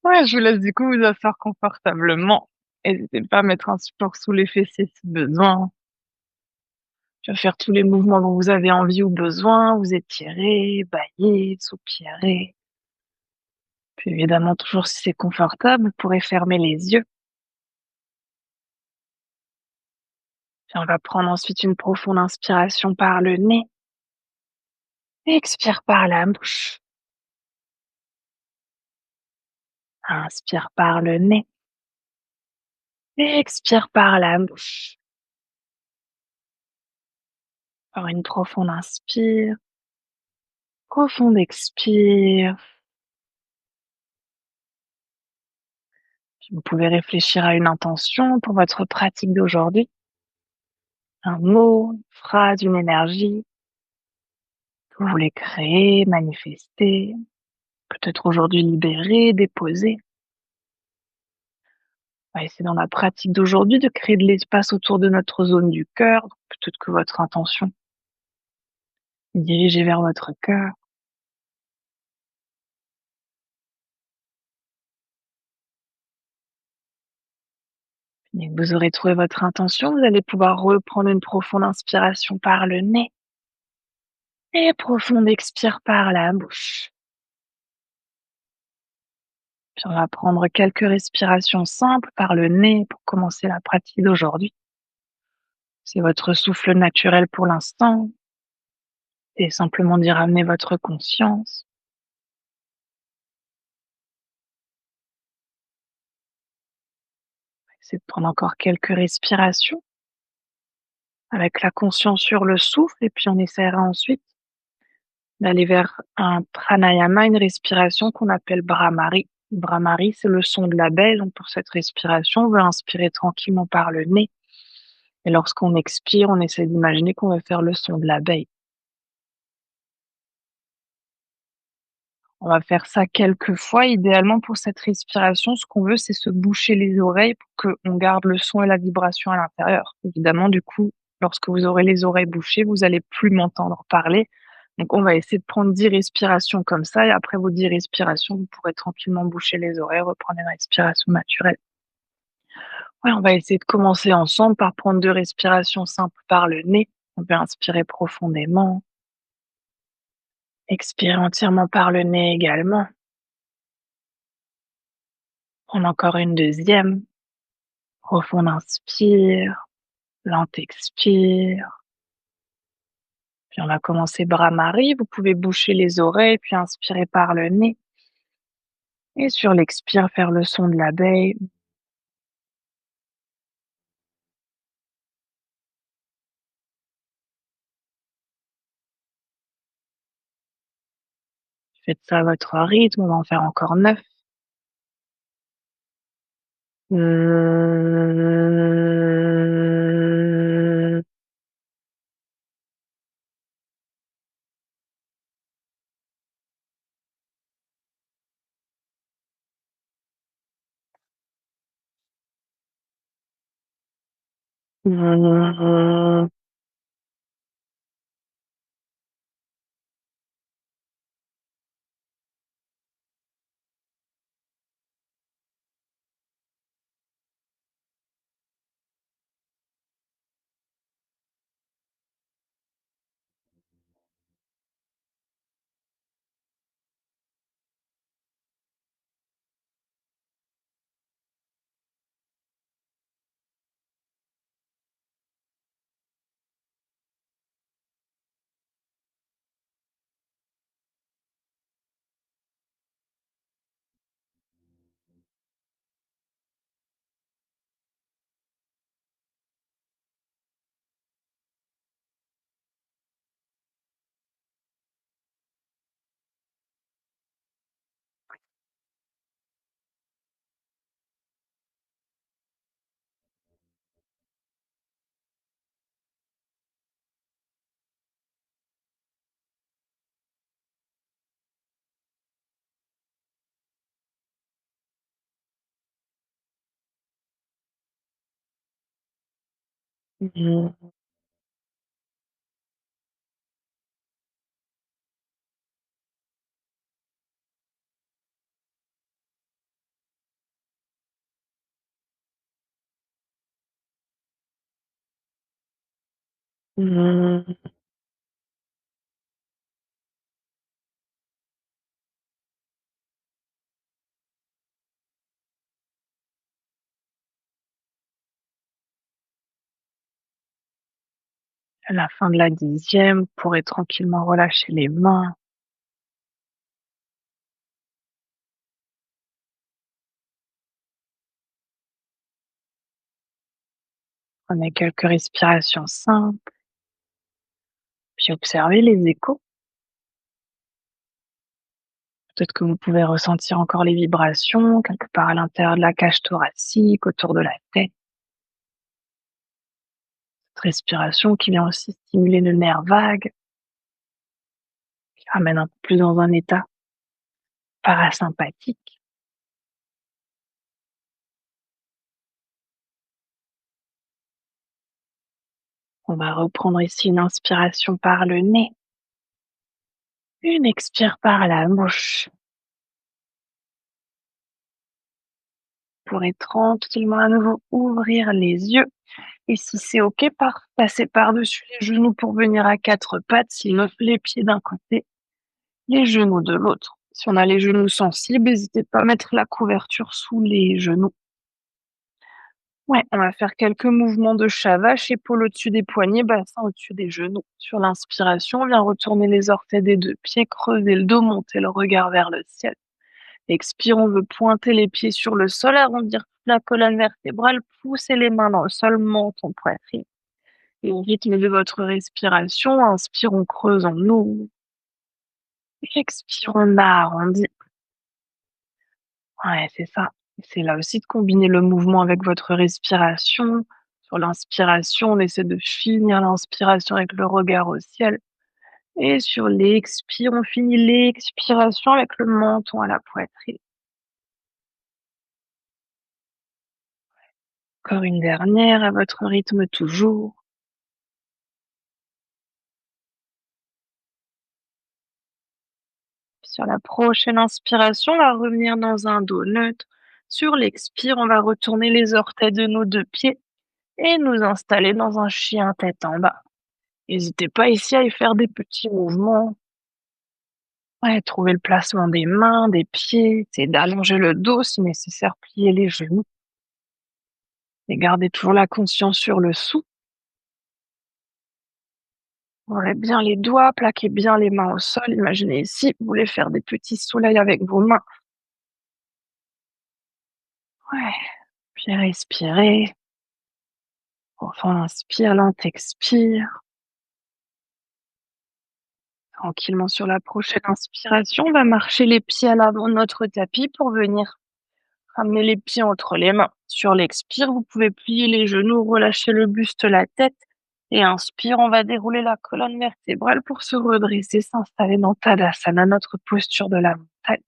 Ouais, je vous laisse du coup vous asseoir confortablement. N'hésitez pas à mettre un support sous les fessiers si besoin. Tu vas faire tous les mouvements dont vous avez envie ou besoin, vous étirez, baillez, soupirez. Puis évidemment, toujours si c'est confortable, vous pourrez fermer les yeux. Puis on va prendre ensuite une profonde inspiration par le nez. Expire par la bouche. Inspire par le nez. Expire par la bouche. Encore une profonde inspire. Profonde expire. Puis vous pouvez réfléchir à une intention pour votre pratique d'aujourd'hui. Un mot, une phrase, une énergie que vous voulez créer, manifester, peut-être aujourd'hui libérer, déposer. On va essayer dans la pratique d'aujourd'hui de créer de l'espace autour de notre zone du cœur. Peut-être que votre intention est dirigée vers votre cœur. Dès que vous aurez trouvé votre intention, vous allez pouvoir reprendre une profonde inspiration par le nez et profonde expire par la bouche. Puis on va prendre quelques respirations simples par le nez pour commencer la pratique d'aujourd'hui. C'est votre souffle naturel pour l'instant et simplement d'y ramener votre conscience. C'est de prendre encore quelques respirations avec la conscience sur le souffle et puis on essaiera ensuite d'aller vers un pranayama, une respiration qu'on appelle Brahmari. Brahmari, c'est le son de l'abeille. Donc pour cette respiration, on va inspirer tranquillement par le nez. Et lorsqu'on expire, on essaie d'imaginer qu'on va faire le son de l'abeille. On va faire ça quelques fois. Idéalement, pour cette respiration, ce qu'on veut, c'est se boucher les oreilles pour qu'on garde le son et la vibration à l'intérieur. Évidemment, du coup, lorsque vous aurez les oreilles bouchées, vous allez plus m'entendre parler. Donc, on va essayer de prendre 10 respirations comme ça. Et après vos 10 respirations, vous pourrez tranquillement boucher les oreilles, reprendre une respiration naturelle. Ouais, on va essayer de commencer ensemble par prendre 2 respirations simples par le nez. On peut inspirer profondément, expirer entièrement par le nez également. Prendre encore une deuxième. Profonde inspire, lente expire. Puis on va commencer Brahmari. Vous pouvez boucher les oreilles, puis inspirer par le nez. Et sur l'expire, faire le son de l'abeille. Faites ça à votre rythme. On va en faire encore 9. Mmh, à la fin de la 10e, vous pourrez tranquillement relâcher les mains, prenez quelques respirations simples, puis observez les échos. Peut-être que vous pouvez ressentir encore les vibrations quelque part à l'intérieur de la cage thoracique, autour de la tête. Cette respiration qui vient aussi stimuler le nerf vague, qui ramène un peu plus dans un état parasympathique. On va reprendre ici une inspiration par le nez, une expire par la bouche. Vous pourrez tranquillement à nouveau ouvrir les yeux. Et si c'est OK, passer par-dessus les genoux pour venir à quatre pattes, sinon les pieds d'un côté, les genoux de l'autre. Si on a les genoux sensibles, n'hésitez pas à mettre la couverture sous les genoux. Ouais, on va faire quelques mouvements de chat vache, épaules au-dessus des poignets, bassin au-dessus des genoux. Sur l'inspiration, on vient retourner les orteils des deux pieds, creuser le dos, monter le regard vers le ciel. Expire, on veut pointer les pieds sur le sol, arrondir la colonne vertébrale, pousser les mains dans le sol, menton, poitrine. Et au rythme de votre respiration, inspire, on creuse, on ouvre. Expire, on arrondit. Ouais, c'est ça. C'est là aussi de combiner le mouvement avec votre respiration. Sur l'inspiration, on essaie de finir l'inspiration avec le regard au ciel. Et sur l'expire, on finit l'expiration avec le menton à la poitrine. Encore une dernière à votre rythme toujours. Sur la prochaine inspiration, on va revenir dans un dos neutre. Sur l'expire, on va retourner les orteils de nos deux pieds et nous installer dans un chien tête en bas. N'hésitez pas ici à y faire des petits mouvements. Ouais, trouver le placement des mains, des pieds, c'est d'allonger le dos si nécessaire, plier les genoux et garder toujours la conscience sur le sou. Ouvrez bien les doigts, plaquez bien les mains au sol. Imaginez ici, vous voulez faire des petits soleils avec vos mains. Ouais, puis respirez. Enfin, inspire, lent expire. Tranquillement sur la prochaine inspiration, on va marcher les pieds à l'avant de notre tapis pour venir ramener les pieds entre les mains. Sur l'expire, vous pouvez plier les genoux, relâcher le buste, la tête. Et inspire, on va dérouler la colonne vertébrale pour se redresser, s'installer dans Tadasana, notre posture de la montagne.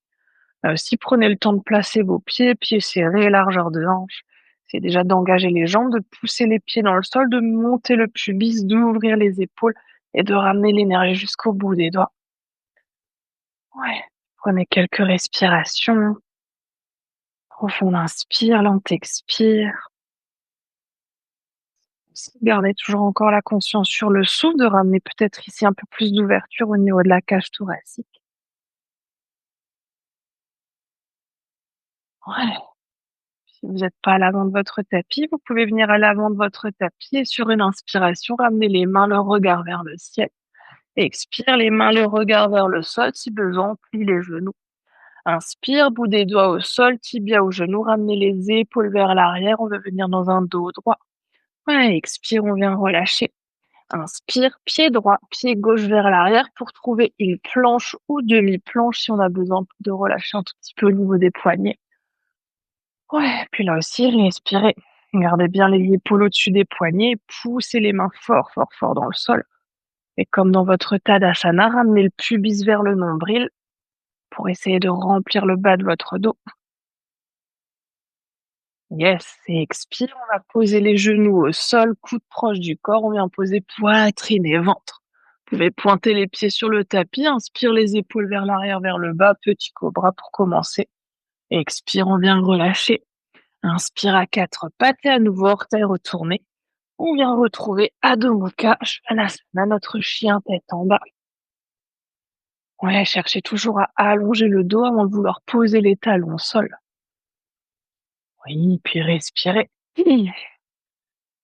Là aussi, prenez le temps de placer vos pieds, pieds serrés, largeur de hanche. C'est déjà d'engager les jambes, de pousser les pieds dans le sol, de monter le pubis, d'ouvrir les épaules et de ramener l'énergie jusqu'au bout des doigts. Ouais. Prenez quelques respirations. Profond inspire, lent expire. Gardez toujours encore la conscience sur le souffle, de ramener peut-être ici un peu plus d'ouverture au niveau de la cage thoracique. Ouais. Si vous n'êtes pas à l'avant de votre tapis, vous pouvez venir à l'avant de votre tapis et sur une inspiration, ramener les mains, le regard vers le ciel. Expire, les mains, le regard vers le sol. Si besoin, plie les genoux. Inspire, bout des doigts au sol, tibia au genou, ramenez les épaules vers l'arrière. On va venir dans un dos droit. Ouais, expire, on vient relâcher. Inspire, pied droit, pied gauche vers l'arrière pour trouver une planche ou demi-planche si on a besoin de relâcher un tout petit peu au niveau des poignets. Ouais, puis là aussi, respirez. Gardez bien les épaules au-dessus des poignets, poussez les mains fort, fort, fort dans le sol. Et comme dans votre Tadasana, ramenez le pubis vers le nombril pour essayer de remplir le bas de votre dos. Yes, et expire, on va poser les genoux au sol, coude proche du corps, on vient poser poitrine et ventre. Vous pouvez pointer les pieds sur le tapis, inspire les épaules vers l'arrière, vers le bas, petit cobra pour commencer. Expire, on vient relâcher. Inspire à quatre pattes et à nouveau orteils retournés. On vient retrouver Adho Mukha Svanasana, notre chien tête en bas. Ouais, cherchez toujours à allonger le dos avant de vouloir poser les talons au sol. Oui, puis respirez.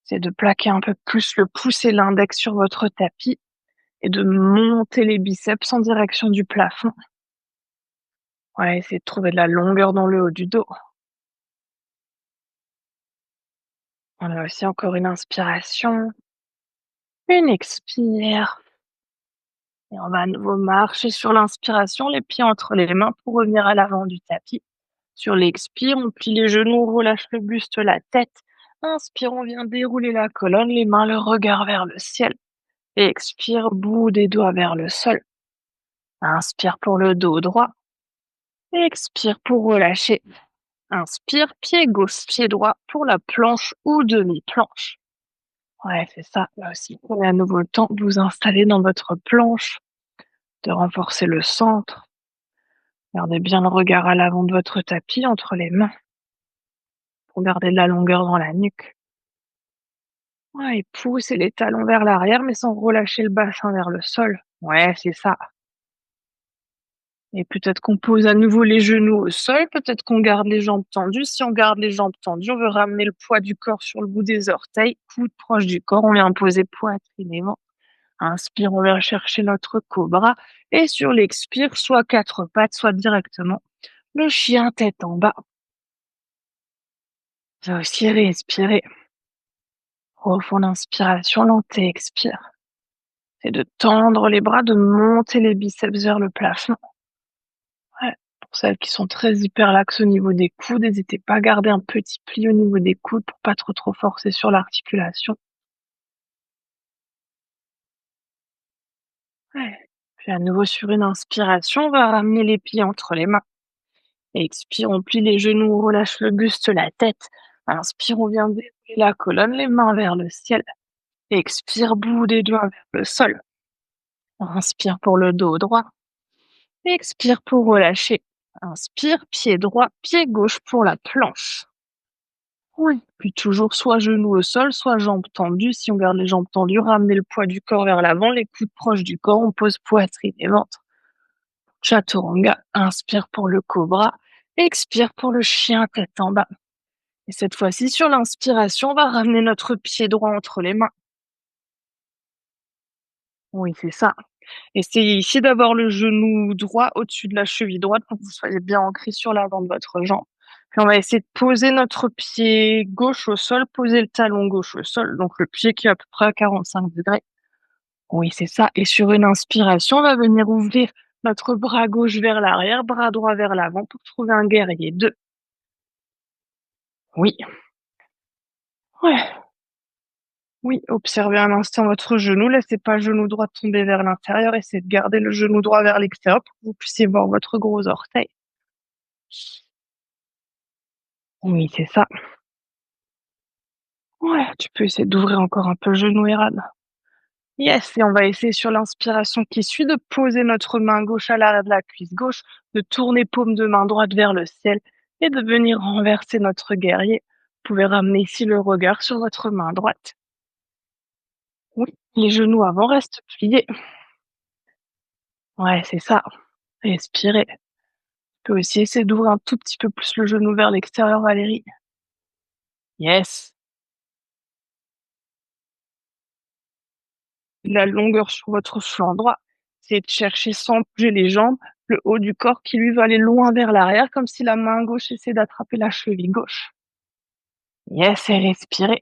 C'est de plaquer un peu plus le pouce et l'index sur votre tapis et de monter les biceps en direction du plafond. Ouais, essayez de trouver de la longueur dans le haut du dos. On a aussi encore une inspiration, une expire. Et on va à nouveau marcher sur l'inspiration, les pieds entre les mains pour revenir à l'avant du tapis. Sur l'expire, on plie les genoux, on relâche le buste, la tête. Inspire, on vient dérouler la colonne, les mains, le regard vers le ciel. Et expire, bout des doigts vers le sol. Inspire pour le dos droit. Expire pour relâcher. Inspire, pied gauche, pied droit pour la planche ou demi-planche. Ouais, c'est ça. Là aussi, prenez à nouveau le temps de vous installer dans votre planche, de renforcer le centre. Gardez bien le regard à l'avant de votre tapis entre les mains pour garder de la longueur dans la nuque. Ouais, et poussez les talons vers l'arrière, mais sans relâcher le bassin vers le sol. Ouais, c'est ça. Et peut-être qu'on pose à nouveau les genoux au sol, peut-être qu'on garde les jambes tendues. Si on garde les jambes tendues, on veut ramener le poids du corps sur le bout des orteils, coude proche du corps, on vient poser poitrine et ventre. Inspire, on vient chercher notre cobra. Et sur l'expire, soit quatre pattes, soit directement le chien tête en bas. On va aussi respirer. Profond inspiration, lente et expire. C'est de tendre les bras, de monter les biceps vers le plafond. Ouais. Pour celles qui sont très hyperlaxes au niveau des coudes, n'hésitez pas à garder un petit pli au niveau des coudes pour pas trop forcer sur l'articulation. Ouais. Puis à nouveau sur une inspiration, on va ramener les pieds entre les mains. Expire, on plie les genoux, on relâche le buste, la tête. Inspire, on vient dérouler la colonne, les mains vers le ciel. Expire, bout des doigts vers le sol. Inspire pour le dos droit. Expire pour relâcher. Inspire, pied droit, pied gauche pour la planche. Oui. Puis toujours soit genoux au sol, soit jambes tendues. Si on garde les jambes tendues, ramenez le poids du corps vers l'avant, les coudes proches du corps, on pose poitrine et ventre. Chaturanga, inspire pour le cobra, expire pour le chien tête en bas. Et cette fois-ci, sur l'inspiration, on va ramener notre pied droit entre les mains. Oui, c'est ça. Essayez ici d'avoir le genou droit au-dessus de la cheville droite pour que vous soyez bien ancré sur l'avant de votre jambe. Puis on va essayer de poser notre pied gauche au sol, poser le talon gauche au sol, donc le pied qui est à peu près à 45 degrés. Oui, c'est ça. Et sur une inspiration, on va venir ouvrir notre bras gauche vers l'arrière, bras droit vers l'avant pour trouver un guerrier 2. Oui, ouais, oui. Observez un instant votre genou. Laissez pas le genou droit tomber vers l'intérieur. Essayez de garder le genou droit vers l'extérieur pour que vous puissiez voir votre gros orteil. Oui, c'est ça. Ouais, tu peux essayer d'ouvrir encore un peu le genou et rad. Yes, et on va essayer sur l'inspiration qui suit de poser notre main gauche à l'arrière de la cuisse gauche, de tourner paume de main droite vers le ciel et de venir renverser notre guerrier. Vous pouvez ramener ici le regard sur votre main droite. Oui, les genoux avant restent pliés. Ouais, c'est ça. Respirez. Tu peux aussi essayer d'ouvrir un tout petit peu plus le genou vers l'extérieur, Valérie. Yes. La longueur sur votre flanc droit. C'est de chercher sans bouger les jambes, le haut du corps qui lui va aller loin vers l'arrière, comme si la main gauche essaie d'attraper la cheville gauche. Yes, et respirez.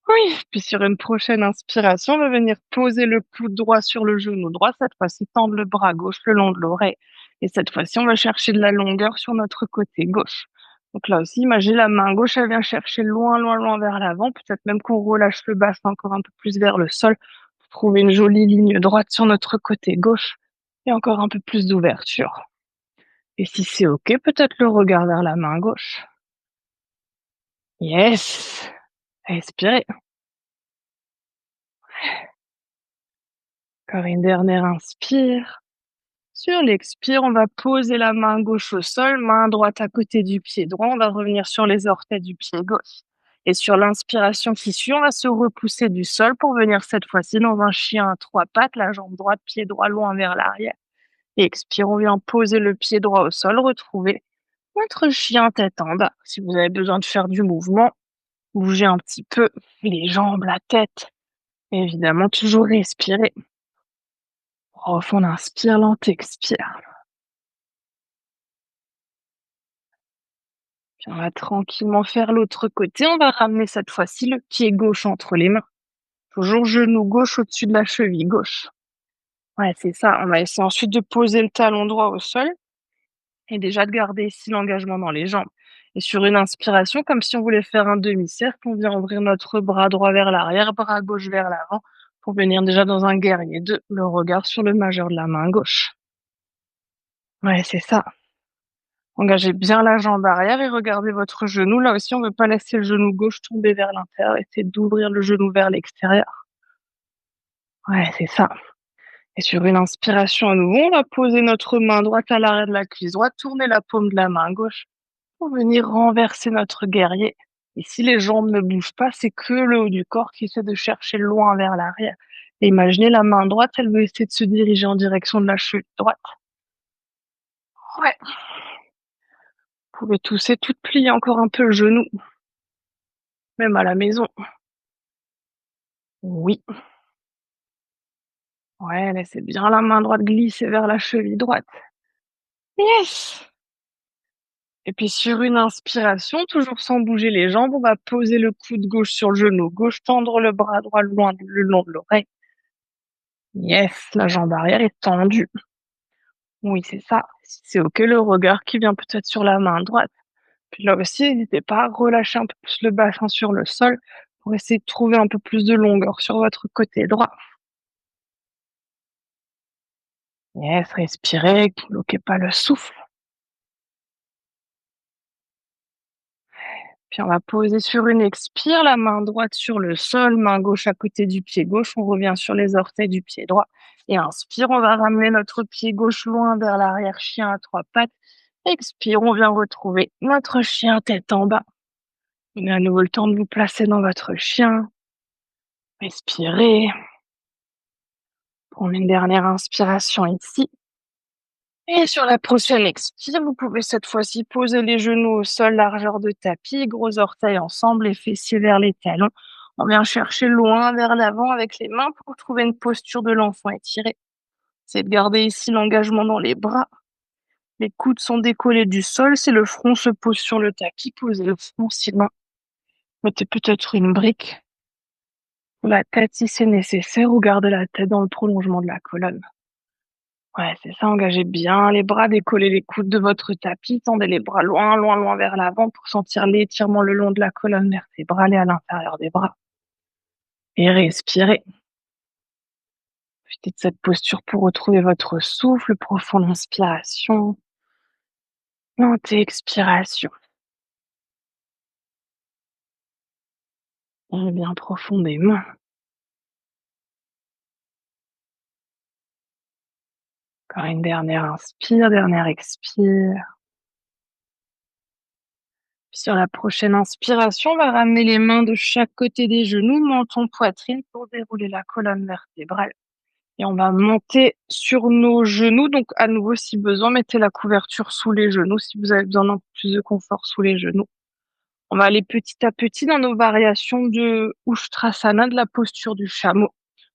Oui, puis sur une prochaine inspiration, on va venir poser le coude droit sur le genou droit, cette fois-ci tendre le bras gauche le long de l'oreille. Et cette fois-ci, on va chercher de la longueur sur notre côté gauche. Donc là aussi, imaginez la main gauche, elle vient chercher loin vers l'avant, peut-être même qu'on relâche le bassin encore un peu plus vers le sol pour trouver une jolie ligne droite sur notre côté gauche et encore un peu plus d'ouverture. Et si c'est OK, peut-être le regard vers la main gauche. Yes! Respirez. Encore une dernière inspire. Sur l'expire, on va poser la main gauche au sol, main droite à côté du pied droit. On va revenir sur les orteils du pied gauche. Et sur l'inspiration qui suit, on va se repousser du sol pour venir cette fois-ci dans un chien à 3 pattes, la jambe droite, pied droit loin vers l'arrière. Et expire, on vient poser le pied droit au sol, retrouver votre chien tête en bas. Si vous avez besoin de faire du mouvement, bougez un petit peu les jambes, la tête. Et évidemment, toujours respirer. Profond, inspire, lent, expire. Puis on va tranquillement faire l'autre côté. On va ramener cette fois-ci le pied gauche entre les mains. Toujours genou gauche au-dessus de la cheville gauche. Ouais, c'est ça. On va essayer ensuite de poser le talon droit au sol et déjà de garder ici l'engagement dans les jambes. Et sur une inspiration, comme si on voulait faire un demi-cercle, on vient ouvrir notre bras droit vers l'arrière, bras gauche vers l'avant, pour venir déjà dans un guerrier 2, le regard sur le majeur de la main gauche. Ouais, c'est ça. Engagez bien la jambe arrière et regardez votre genou. Là aussi, on ne veut pas laisser le genou gauche tomber vers l'intérieur. Essayez d'ouvrir le genou vers l'extérieur. Ouais, c'est ça. Et sur une inspiration à nouveau, on va poser notre main droite à l'arrière de la cuisse droite, tourner la paume de la main gauche pour venir renverser notre guerrier. Et si les jambes ne bougent pas, c'est que le haut du corps qui essaie de chercher loin vers l'arrière. Et imaginez la main droite, elle veut essayer de se diriger en direction de la cheville droite. Ouais. Vous pouvez tousser, toute plier encore un peu le genou, même à la maison. Oui. Ouais, laissez bien la main droite glisser vers la cheville droite. Yes! Et puis sur une inspiration, toujours sans bouger les jambes, on va poser le coude gauche sur le genou gauche, tendre le bras droit le long de l'oreille. Yes, la jambe arrière est tendue. Oui, c'est ça. Si c'est OK, le regard qui vient peut-être sur la main droite. Puis là aussi, n'hésitez pas à relâcher un peu plus le bassin sur le sol pour essayer de trouver un peu plus de longueur sur votre côté droit. Yes, respirez, bloquez pas le souffle. Puis on va poser sur une expire, la main droite sur le sol, main gauche à côté du pied gauche. On revient sur les orteils du pied droit. Et inspire, on va ramener notre pied gauche loin vers l'arrière, chien à 3 pattes. Expire, on vient retrouver notre chien tête en bas. Prenez à nouveau le temps de vous placer dans votre chien. Respirez. Prenez une dernière inspiration ici. Et sur la prochaine expire, vous pouvez cette fois-ci poser les genoux au sol, largeur de tapis, gros orteils ensemble, les fessiers vers les talons. On vient chercher loin vers l'avant avec les mains pour trouver une posture de l'enfant étiré. C'est de garder ici l'engagement dans les bras. Les coudes sont décollés du sol. Si le front se pose sur le tapis, posez le front, sinon mettez peut-être une brique ou la tête si c'est nécessaire, ou gardez la tête dans le prolongement de la colonne. Ouais, c'est ça, engagez bien les bras, décollez les coudes de votre tapis, tendez les bras loin, loin, loin vers l'avant pour sentir l'étirement le long de la colonne vertébrale et à l'intérieur des bras. Et respirez. Profitez de cette posture pour retrouver votre souffle, profonde inspiration, lente expiration. Et bien profondément. Encore une dernière inspire, dernière expire. Puis sur la prochaine inspiration, on va ramener les mains de chaque côté des genoux, menton, poitrine pour dérouler la colonne vertébrale. Et on va monter sur nos genoux. Donc, à nouveau, si besoin, mettez la couverture sous les genoux si vous avez besoin d'un peu plus de confort sous les genoux. On va aller petit à petit dans nos variations de Ushtrasana, de la posture du chameau.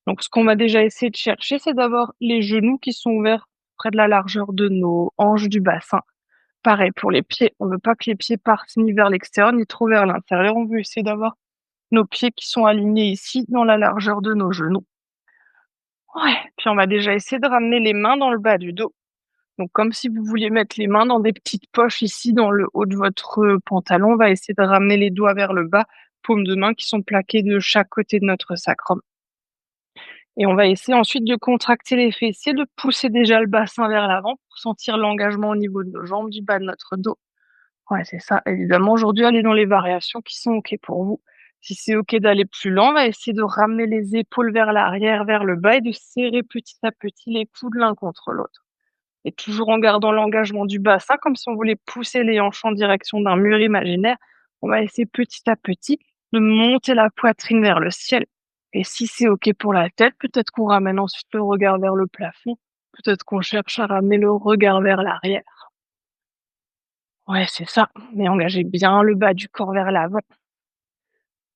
Donc, ce qu'on va déjà essayer de chercher, c'est d'avoir les genoux qui sont ouverts près de la largeur de nos hanches du bassin. Pareil pour les pieds. On ne veut pas que les pieds partent ni vers l'extérieur, ni trop vers l'intérieur. On veut essayer d'avoir nos pieds qui sont alignés ici dans la largeur de nos genoux. Ouais, puis on va déjà essayer de ramener les mains dans le bas du dos. Donc comme si vous vouliez mettre les mains dans des petites poches ici dans le haut de votre pantalon, on va essayer de ramener les doigts vers le bas, paumes de main qui sont plaquées de chaque côté de notre sacrum. Et on va essayer ensuite de contracter les fessiers, de pousser déjà le bassin vers l'avant pour sentir l'engagement au niveau de nos jambes, du bas de notre dos. Ouais, c'est ça. Évidemment, aujourd'hui, allez dans les variations qui sont OK pour vous. Si c'est OK d'aller plus lent, on va essayer de ramener les épaules vers l'arrière, vers le bas et de serrer petit à petit les coudes l'un contre l'autre. Et toujours en gardant l'engagement du bassin, comme si on voulait pousser les hanches en direction d'un mur imaginaire. On va essayer petit à petit de monter la poitrine vers le ciel. Et si c'est OK pour la tête, peut-être qu'on ramène ensuite le regard vers le plafond. Peut-être qu'on cherche à ramener le regard vers l'arrière. Ouais, c'est ça. Mais engagez bien le bas du corps vers l'avant.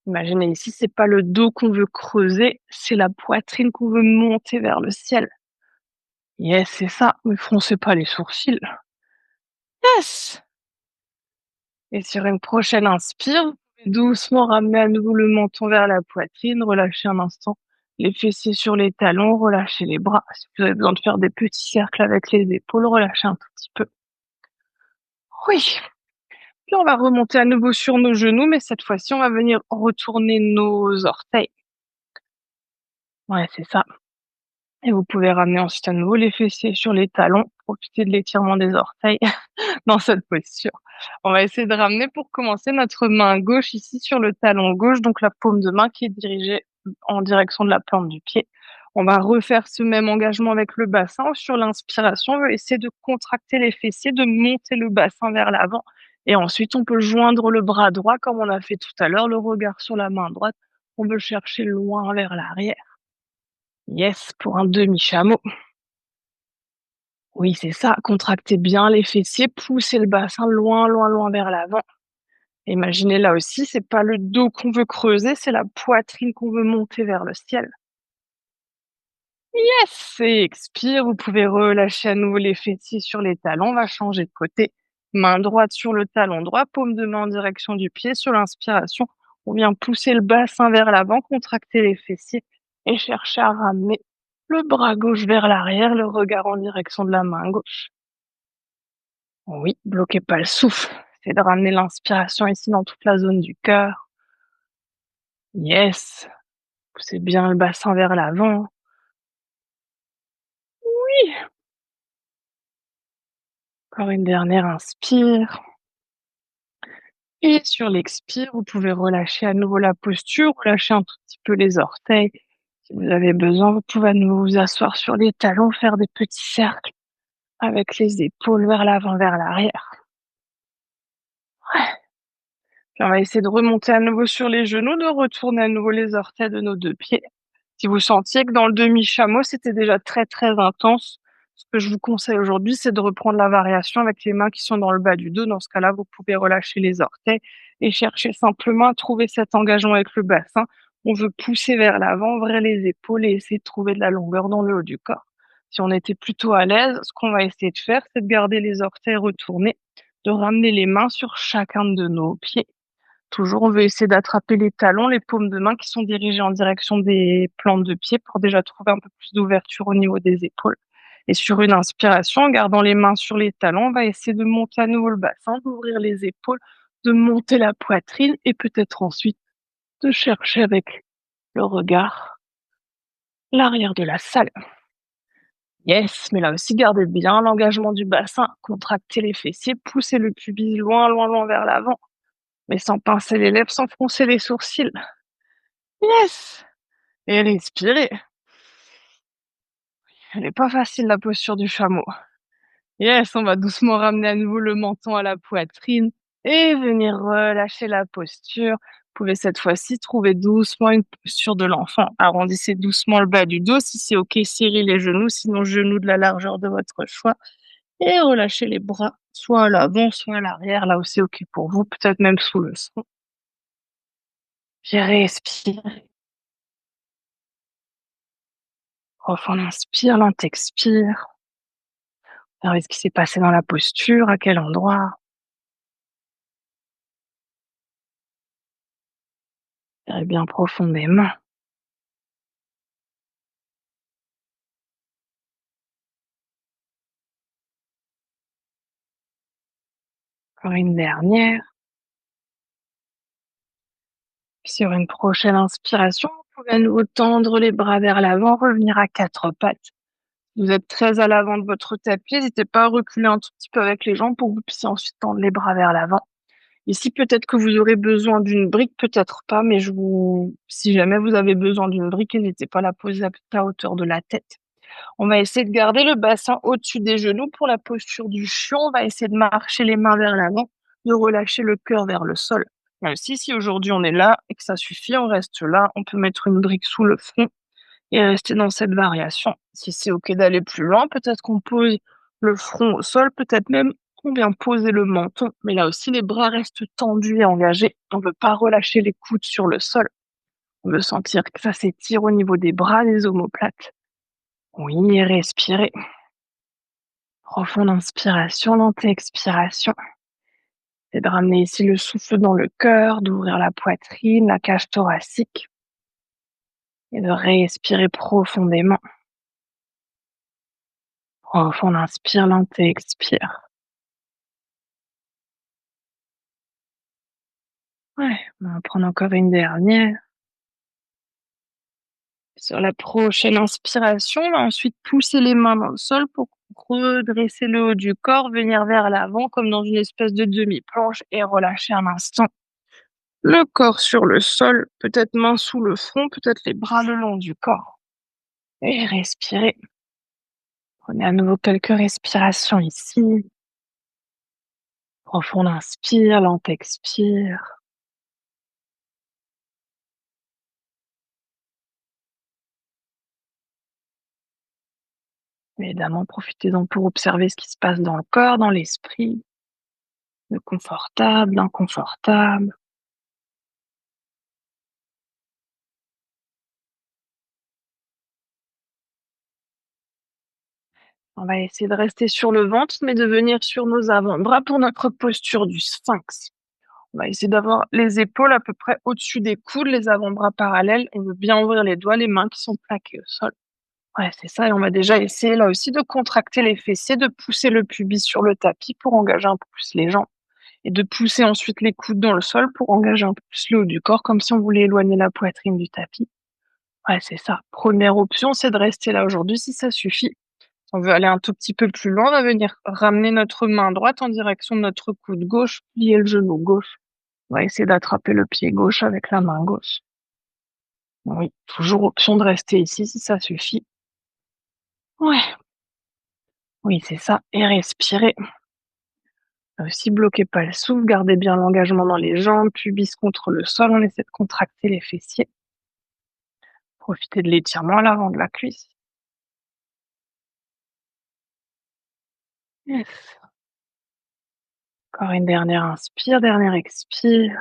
Imaginez ici, c'est pas le dos qu'on veut creuser, c'est la poitrine qu'on veut monter vers le ciel. Yes, c'est ça. Mais froncez pas les sourcils. Yes! Et sur une prochaine inspire, vous pouvez doucement ramener à nouveau le menton vers la poitrine, relâchez un instant les fessiers sur les talons, relâchez les bras. Si vous avez besoin de faire des petits cercles avec les épaules, relâchez un tout petit peu. Oui. Puis on va remonter à nouveau sur nos genoux, mais cette fois-ci, on va venir retourner nos orteils. Ouais, c'est ça. Et vous pouvez ramener ensuite à nouveau les fessiers sur les talons, profiter de l'étirement des orteils dans cette posture. On va essayer de ramener pour commencer notre main gauche ici sur le talon gauche, donc la paume de main qui est dirigée en direction de la plante du pied. On va refaire ce même engagement avec le bassin. Sur l'inspiration, on va essayer de contracter les fessiers, de monter le bassin vers l'avant. Et ensuite, on peut joindre le bras droit comme on a fait tout à l'heure, le regard sur la main droite. On veut chercher loin vers l'arrière. Yes, pour un demi-chameau. Oui, c'est ça, contractez bien les fessiers, poussez le bassin loin, loin, loin vers l'avant. Imaginez là aussi, c'est pas le dos qu'on veut creuser, c'est la poitrine qu'on veut monter vers le ciel. Yes! Et expire, vous pouvez relâcher à nouveau les fessiers sur les talons, on va changer de côté. Main droite sur le talon droit, paume de main en direction du pied. Sur l'inspiration, on vient pousser le bassin vers l'avant, contracter les fessiers et chercher à ramener le bras gauche vers l'arrière, le regard en direction de la main gauche. Oui, bloquez pas le souffle. C'est de ramener l'inspiration ici dans toute la zone du cœur. Yes. Poussez bien le bassin vers l'avant. Oui. Encore une dernière inspire. Et sur l'expire, vous pouvez relâcher à nouveau la posture, relâcher un tout petit peu les orteils. Si vous avez besoin, vous pouvez à nouveau vous asseoir sur les talons, faire des petits cercles avec les épaules vers l'avant, vers l'arrière. Ouais. Puis on va essayer de remonter à nouveau sur les genoux, de retourner à nouveau les orteils de nos deux pieds. Si vous sentiez que dans le demi-chameau, c'était déjà très, très intense, ce que je vous conseille aujourd'hui, c'est de reprendre la variation avec les mains qui sont dans le bas du dos. Dans ce cas-là, vous pouvez relâcher les orteils et chercher simplement à trouver cet engagement avec le bassin. On veut pousser vers l'avant, ouvrir les épaules et essayer de trouver de la longueur dans le haut du corps. Si on était plutôt à l'aise, ce qu'on va essayer de faire, c'est de garder les orteils retournés, de ramener les mains sur chacun de nos pieds. Toujours, on veut essayer d'attraper les talons, les paumes de main qui sont dirigées en direction des plantes de pied pour déjà trouver un peu plus d'ouverture au niveau des épaules. Et sur une inspiration, en gardant les mains sur les talons, on va essayer de monter à nouveau le bassin, d'ouvrir les épaules, de monter la poitrine et peut-être ensuite de chercher avec le regard l'arrière de la salle. Yes, mais là aussi, gardez bien l'engagement du bassin, contractez les fessiers, poussez le pubis loin, loin, loin vers l'avant, mais sans pincer les lèvres, sans froncer les sourcils. Yes! Et respirez. Elle est pas facile la posture du chameau. Yes, on va doucement ramener à nouveau le menton à la poitrine et venir relâcher la posture. Vous pouvez cette fois-ci trouver doucement une posture de l'enfant. Arrondissez doucement le bas du dos si c'est OK, serrez les genoux, sinon genoux de la largeur de votre choix et relâchez les bras, soit à l'avant, soit à l'arrière, là où c'est OK pour vous, peut-être même sous le sein. Puis respirez. Profond inspire, lent expire. Regardez ce qui s'est passé dans la posture, à quel endroit. Respirez bien profondément. Encore une dernière. Puis sur une prochaine inspiration, vous pouvez à nouveau tendre les bras vers l'avant, revenir à quatre pattes. Vous êtes très à l'avant de votre tapis, n'hésitez pas à reculer un tout petit peu avec les jambes pour que vous puissiez ensuite tendre les bras vers l'avant. Ici, peut-être que vous aurez besoin d'une brique, peut-être pas, mais si jamais vous avez besoin d'une brique, n'hésitez pas à la poser à peu près à hauteur de la tête. On va essayer de garder le bassin au-dessus des genoux pour la posture du chiot. On va essayer de marcher les mains vers l'avant, de relâcher le cœur vers le sol. Si aujourd'hui on est là et que ça suffit, on reste là, on peut mettre une brique sous le front et rester dans cette variation. Si c'est OK d'aller plus loin, peut-être qu'on pose le front au sol, peut-être même qu'on vient poser le menton, mais là aussi les bras restent tendus et engagés. On ne veut pas relâcher les coudes sur le sol. On veut sentir que ça s'étire au niveau des bras, des omoplates. Oui, et respirer. Profonde inspiration, lente expiration. C'est de ramener ici le souffle dans le cœur, d'ouvrir la poitrine, la cage thoracique et de respirer profondément. Profonde inspire, lente et expire. Ouais, on va en prendre encore une dernière. Sur la prochaine inspiration, on va ensuite pousser les mains dans le sol pour redresser le haut du corps, venir vers l'avant comme dans une espèce de demi-planche et relâcher un instant. Le corps sur le sol, peut-être main sous le front, peut-être les bras le long du corps. Et respirez. Prenez à nouveau quelques respirations ici. Profonde inspire, lente expire. Évidemment, profitez-en pour observer ce qui se passe dans le corps, dans l'esprit, le confortable, l'inconfortable. On va essayer de rester sur le ventre, mais de venir sur nos avant-bras pour notre posture du sphinx. On va essayer d'avoir les épaules à peu près au-dessus des coudes, les avant-bras parallèles. On veut bien ouvrir les doigts, les mains qui sont plaquées au sol. Ouais, c'est ça. Et on va déjà essayer là aussi de contracter les fessiers, de pousser le pubis sur le tapis pour engager un peu plus les jambes. Et de pousser ensuite les coudes dans le sol pour engager un peu plus le haut du corps, comme si on voulait éloigner la poitrine du tapis. Ouais, c'est ça. Première option, c'est de rester là aujourd'hui si ça suffit. On veut aller un tout petit peu plus loin, on va venir ramener notre main droite en direction de notre coude gauche, plier le genou gauche. On va essayer d'attraper le pied gauche avec la main gauche. Oui, toujours option de rester ici si ça suffit. Ouais, oui, c'est ça. Et respirer. Là aussi, bloquez pas le souffle, gardez bien l'engagement dans les jambes, pubis contre le sol, on essaie de contracter les fessiers. Profitez de l'étirement à l'avant de la cuisse. Yes. Encore une dernière inspire, dernière expire.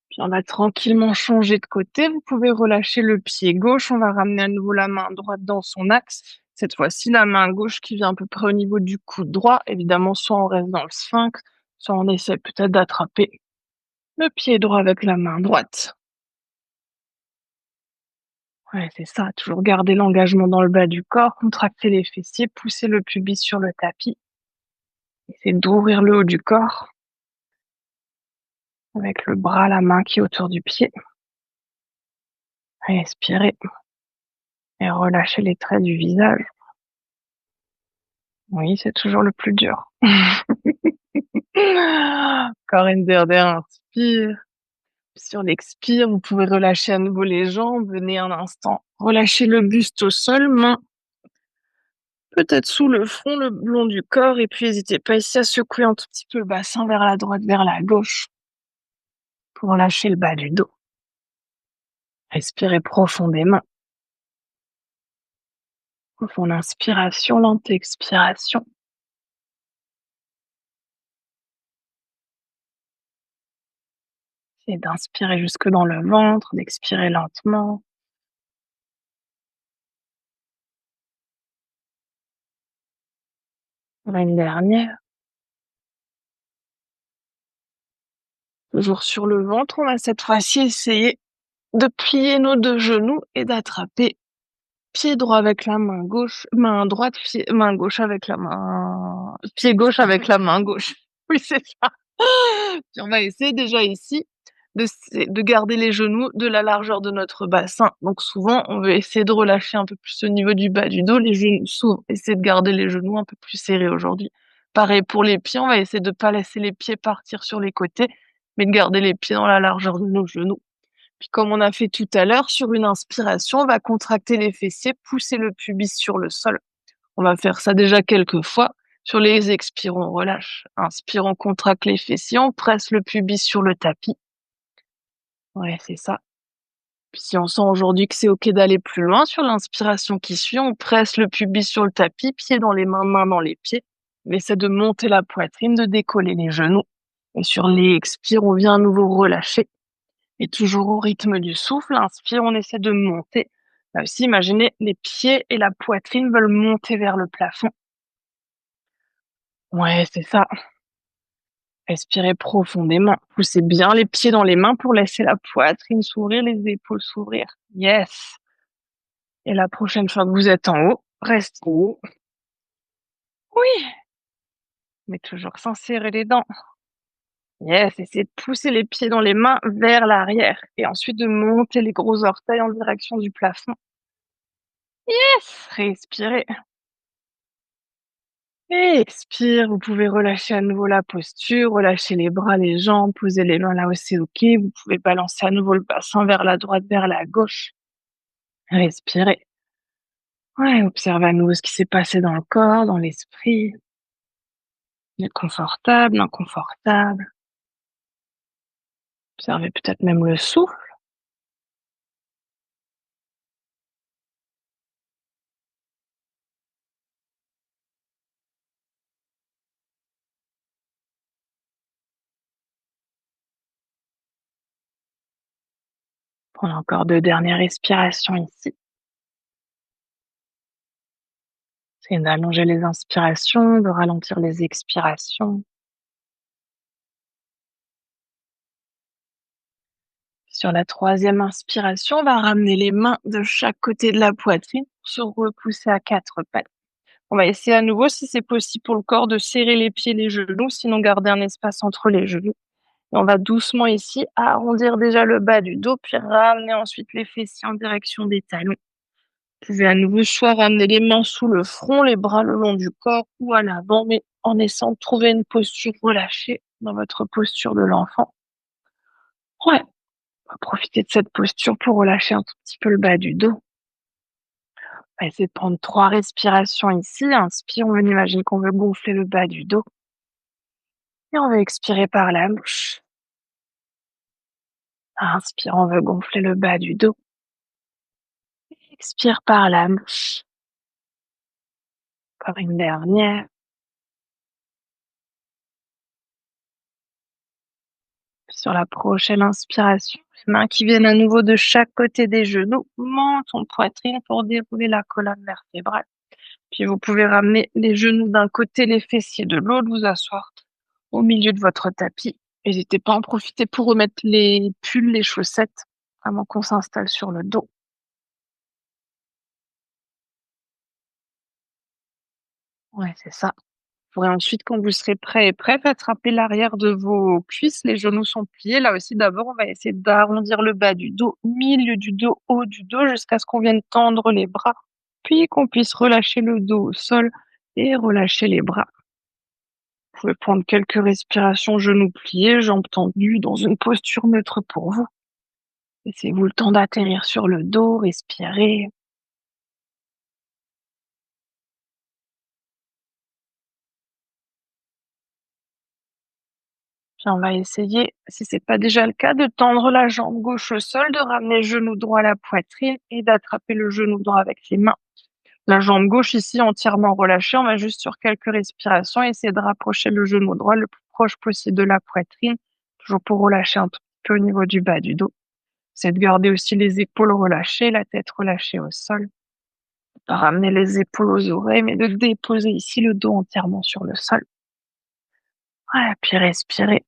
Puis on va tranquillement changer de côté. Vous pouvez relâcher le pied gauche. On va ramener à nouveau la main droite dans son axe. Cette fois-ci, la main gauche qui vient à peu près au niveau du coude droit. Évidemment, soit on reste dans le sphinx, soit on essaie peut-être d'attraper le pied droit avec la main droite. Ouais, c'est ça. Toujours garder l'engagement dans le bas du corps, contracter les fessiers, pousser le pubis sur le tapis. Essayer d'ouvrir le haut du corps avec le bras, la main qui est autour du pied. Respirez et relâchez les traits du visage. Oui, c'est toujours le plus dur. Encore une dernière inspire. Sur l'expire, vous pouvez relâcher à nouveau les jambes. Venez un instant relâcher le buste au sol, main peut-être sous le front, le long du corps. Et puis, n'hésitez pas ici à secouer un tout petit peu le bassin vers la droite, vers la gauche pour lâcher le bas du dos. Respirez profondément. Profonde inspiration, lente expiration. Et d'inspirer jusque dans le ventre, d'expirer lentement. Une dernière. Toujours sur le ventre, on va cette fois-ci essayer de plier nos 2 genoux et d'attraper pied droit avec la main gauche, main droite, main gauche avec la main pied gauche avec la main gauche. Oui, c'est ça. Puis on va essayer déjà ici de garder les genoux de la largeur de notre bassin. Donc souvent, on veut essayer de relâcher un peu plus au niveau du bas du dos, les genoux s'ouvrent. Essayer de garder les genoux un peu plus serrés aujourd'hui. Pareil pour les pieds, on va essayer de pas laisser les pieds partir sur les côtés, mais de garder les pieds dans la largeur de nos genoux. Puis comme on a fait tout à l'heure, sur une inspiration, on va contracter les fessiers, pousser le pubis sur le sol. On va faire ça déjà quelques fois. Sur les expires, on relâche. Inspire, on contracte les fessiers, on presse le pubis sur le tapis. Ouais, c'est ça. Puis si on sent aujourd'hui que c'est OK d'aller plus loin, sur l'inspiration qui suit, on presse le pubis sur le tapis, pieds dans les mains, mains dans les pieds. On essaie de monter la poitrine, de décoller les genoux. Et sur les expires, on vient à nouveau relâcher. Et toujours au rythme du souffle, inspire, on essaie de monter. Là aussi, imaginez, les pieds et la poitrine veulent monter vers le plafond. Ouais, c'est ça. Respirez profondément. Poussez bien les pieds dans les mains pour laisser la poitrine s'ouvrir, les épaules s'ouvrir. Yes. Et la prochaine fois que vous êtes en haut, restez haut. Oui, mais toujours sans serrer les dents. Yes, essayez de pousser les pieds dans les mains vers l'arrière et ensuite de monter les gros orteils en direction du plafond. Yes, respirez. Et expire, vous pouvez relâcher à nouveau la posture, relâcher les bras, les jambes, poser les mains là où c'est OK. Vous pouvez balancer à nouveau le bassin vers la droite, vers la gauche. Respirez. Ouais, observez à nouveau ce qui s'est passé dans le corps, dans l'esprit. Vous êtes confortable, inconfortable. Observez peut-être même le souffle. Prenez encore 2 dernières respirations ici. Essayez d'allonger les inspirations, de ralentir les expirations. Sur la troisième inspiration, on va ramener les mains de chaque côté de la poitrine pour se repousser à 4 pattes. On va essayer à nouveau, si c'est possible pour le corps, de serrer les pieds, les genoux, sinon garder un espace entre les genoux. Et on va doucement ici arrondir déjà le bas du dos, puis ramener ensuite les fessiers en direction des talons. Vous pouvez à nouveau soit ramener les mains sous le front, les bras le long du corps ou à l'avant, mais en essayant de trouver une posture relâchée dans votre posture de l'enfant. Ouais, on va profiter de cette posture pour relâcher un tout petit peu le bas du dos. On va essayer de prendre 3 respirations ici. Inspire, on imagine qu'on veut gonfler le bas du dos. Et on va expirer par la bouche. Inspire, on veut gonfler le bas du dos. Expire par la bouche. Encore une dernière. Sur la prochaine inspiration, les mains qui viennent à nouveau de chaque côté des genoux, menton, poitrine pour dérouler la colonne vertébrale. Puis vous pouvez ramener les genoux d'un côté, les fessiers de l'autre, vous asseoir au milieu de votre tapis. N'hésitez pas à en profiter pour remettre les pulls, les chaussettes, vraiment qu'on s'installe sur le dos. Ouais, c'est ça. Vous pourrez ensuite, quand vous serez prêt et prête, attraper l'arrière de vos cuisses, les genoux sont pliés. Là aussi, d'abord, on va essayer d'arrondir le bas du dos, milieu du dos, haut du dos, jusqu'à ce qu'on vienne tendre les bras, puis qu'on puisse relâcher le dos au sol et relâcher les bras. Vous pouvez prendre quelques respirations, genoux pliés, jambes tendues, dans une posture neutre pour vous. Laissez-vous le temps d'atterrir sur le dos, respirez. Puis on va essayer, si c'est pas déjà le cas, de tendre la jambe gauche au sol, de ramener le genou droit à la poitrine et d'attraper le genou droit avec les mains. La jambe gauche ici entièrement relâchée, on va juste sur quelques respirations essayer de rapprocher le genou droit le plus proche possible de la poitrine, toujours pour relâcher un tout petit peu au niveau du bas du dos. C'est de garder aussi les épaules relâchées, la tête relâchée au sol. Pas ramener les épaules aux oreilles, mais de déposer ici le dos entièrement sur le sol. Voilà, puis respirer.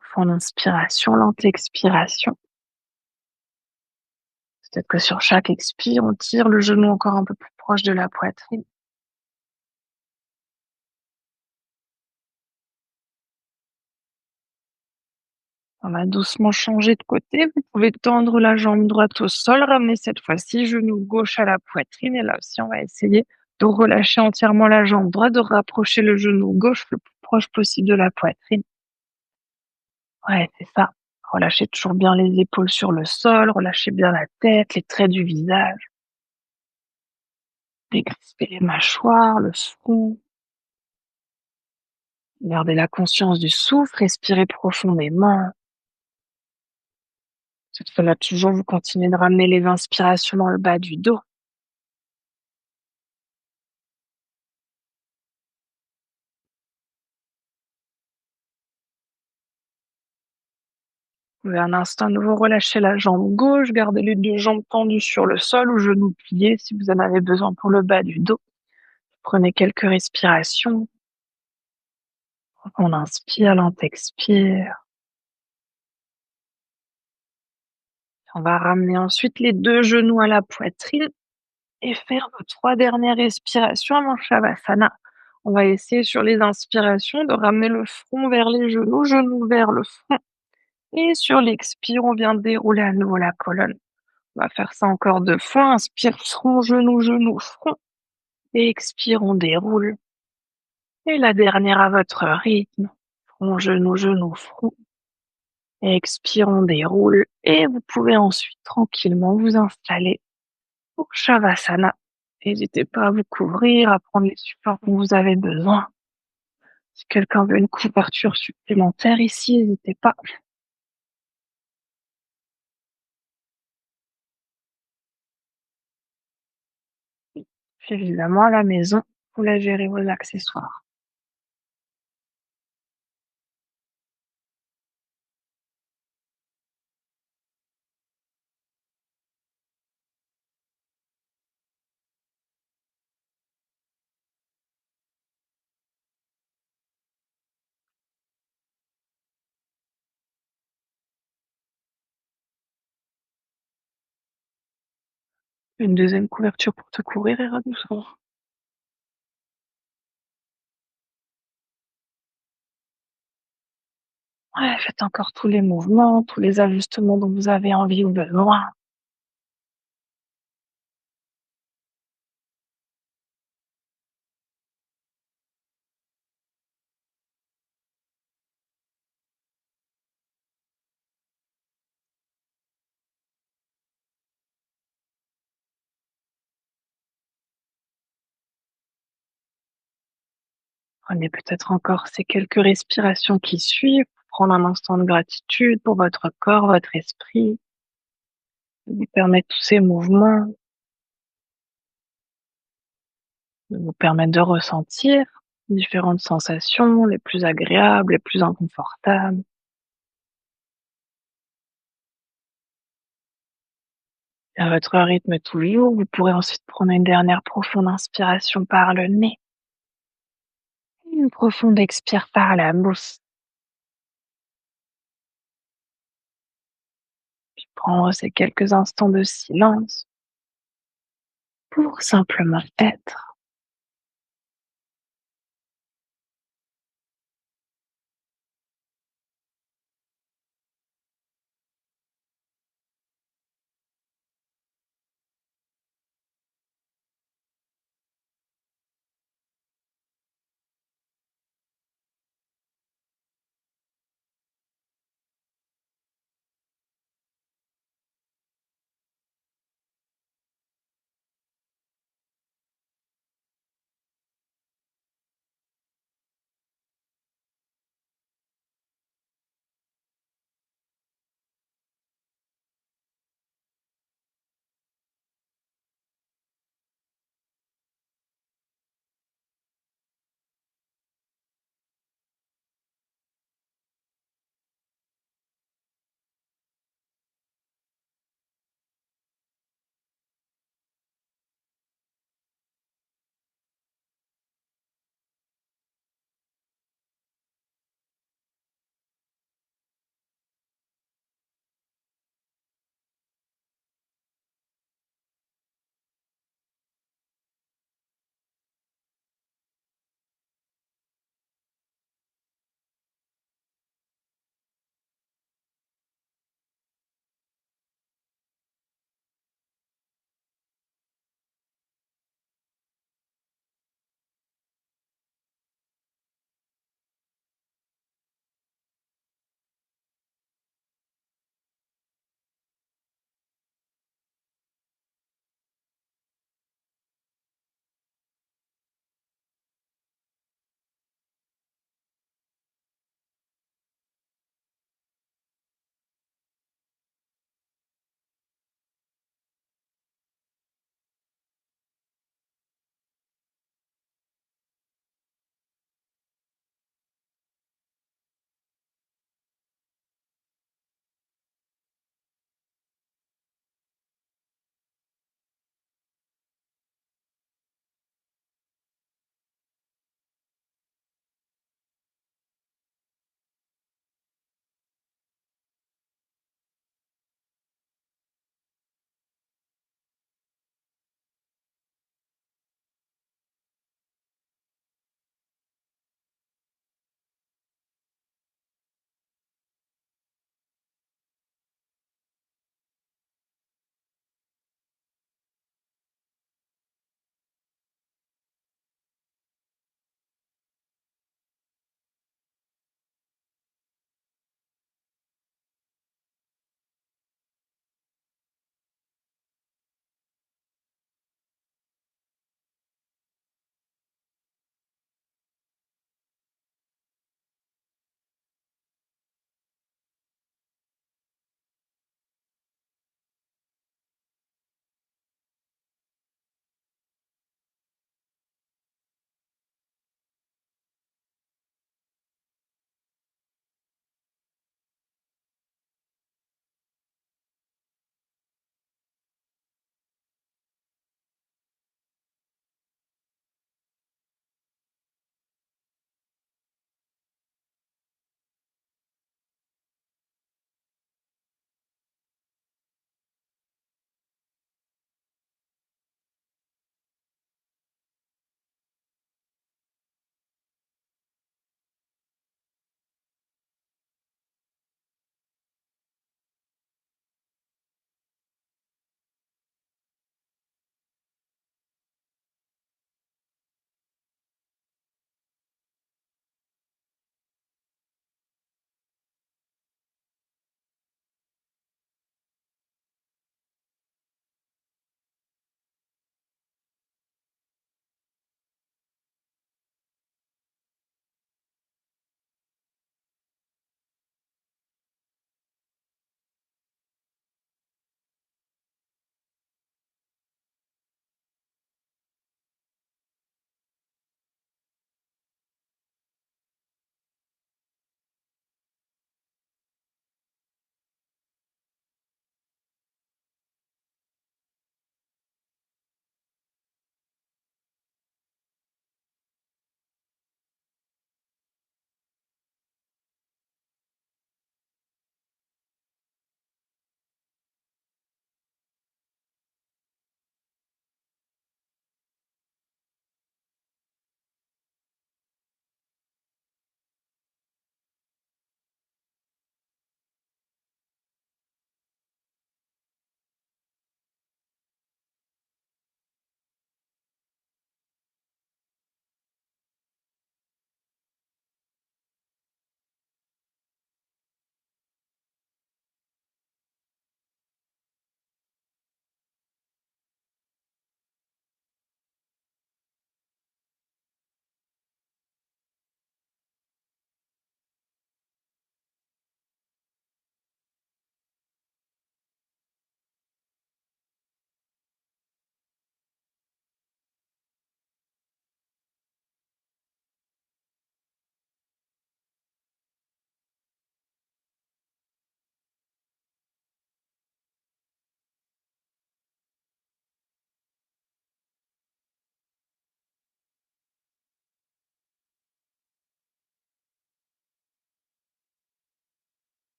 Fond d'inspiration, lente expiration. Peut-être que sur chaque expire, on tire le genou encore un peu plus proche de la poitrine. On va doucement changer de côté. Vous pouvez tendre la jambe droite au sol, ramener cette fois-ci genou gauche à la poitrine. Et là aussi, on va essayer de relâcher entièrement la jambe droite, de rapprocher le genou gauche le plus proche possible de la poitrine. Ouais, c'est ça. Relâchez toujours bien les épaules sur le sol, relâchez bien la tête, les traits du visage. Décrispez les mâchoires, le front. Gardez la conscience du souffle, respirez profondément. Cette fois-là, toujours, vous continuez de ramener les inspirations dans le bas du dos. Vous pouvez un instant à nouveau relâcher la jambe gauche, gardez les deux jambes tendues sur le sol ou genoux pliés si vous en avez besoin pour le bas du dos. Prenez quelques respirations. On inspire, lent expire. On va ramener ensuite les deux genoux à la poitrine et faire nos trois dernières respirations avant Shavasana. On va essayer sur les inspirations de ramener le front vers les genoux vers le front. Et sur l'expire, on vient dérouler à nouveau la colonne. On va faire ça encore deux fois. Inspire, front, genou, front. Et expire, on déroule. Et la dernière à votre rythme. Front, front. Et expire, on déroule. Et vous pouvez ensuite tranquillement vous installer pour Shavasana. N'hésitez pas à vous couvrir, à prendre les supports dont vous avez besoin. Si quelqu'un veut une couverture supplémentaire ici, n'hésitez pas. Puis évidemment, à la maison, vous la gérez vos accessoires. Une deuxième couverture pour te couvrir, Ira doucement. Ouais, faites encore tous les mouvements, tous les ajustements dont vous avez envie ou besoin. Prenez peut-être encore ces quelques respirations qui suivent pour prendre un instant de gratitude pour votre corps, votre esprit, lui permettre tous ces mouvements, de vous permettre de ressentir différentes sensations, les plus agréables, les plus inconfortables. Et à votre rythme toujours, vous pourrez ensuite prendre une dernière profonde inspiration par le nez, une profonde expire par la bouche, puis prendre ces quelques instants de silence pour simplement être.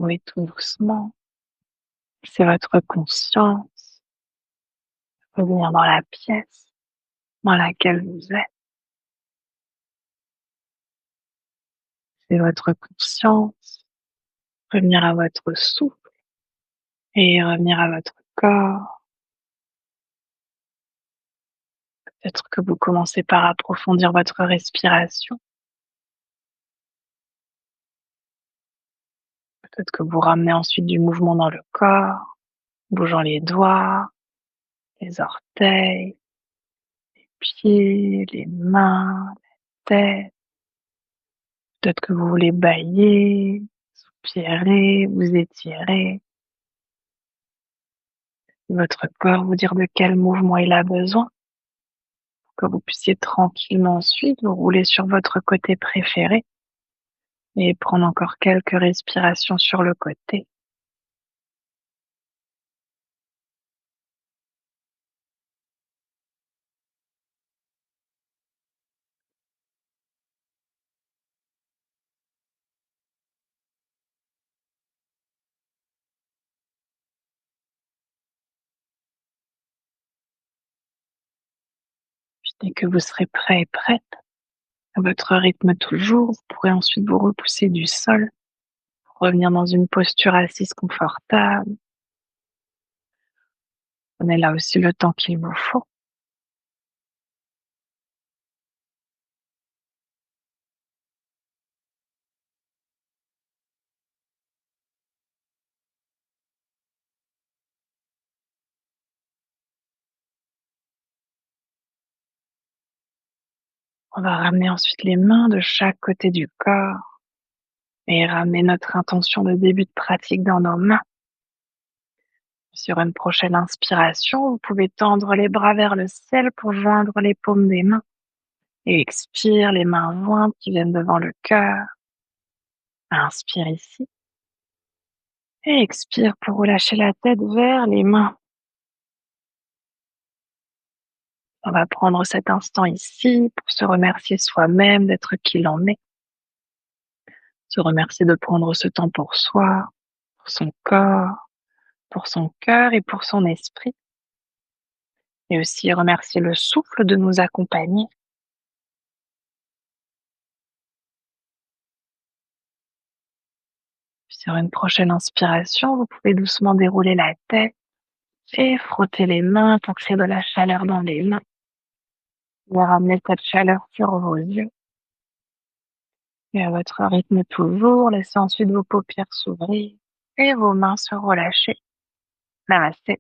Oui, tout doucement. C'est votre conscience revenir dans la pièce dans laquelle vous êtes. C'est votre conscience revenir à votre souffle et revenir à votre corps. Peut-être que vous commencez par approfondir votre respiration. Peut-être que vous ramenez ensuite du mouvement dans le corps, bougeant les doigts, les orteils, pieds, les mains, tête. Peut-être que vous voulez bâiller, soupirer, vous étirer. Votre corps vous dire de quel mouvement il a besoin, pour que vous puissiez tranquillement ensuite vous rouler sur votre côté préféré et prendre encore quelques respirations sur le côté. Puis dès que vous serez prêt et prête, à votre rythme toujours, vous pourrez ensuite vous repousser du sol, revenir dans une posture assise confortable. Prenez là aussi le temps qu'il vous faut. On va ramener ensuite les mains de chaque côté du corps et ramener notre intention de début de pratique dans nos mains. Sur une prochaine inspiration, vous pouvez tendre les bras vers le ciel pour joindre les paumes des mains. Et expire, les mains jointes qui viennent devant le cœur. Inspire ici. Et expire pour relâcher la tête vers les mains. On va prendre cet instant ici pour se remercier soi-même d'être qui l'on est. Se remercier de prendre ce temps pour soi, pour son corps, pour son cœur et pour son esprit. Et aussi remercier le souffle de nous accompagner. Sur une prochaine inspiration, vous pouvez doucement dérouler la tête et frotter les mains pour créer de la chaleur dans les mains. Vous ramener cette chaleur sur vos yeux. Et à votre rythme toujours, laissez ensuite vos paupières s'ouvrir et vos mains se relâcher. Namasté.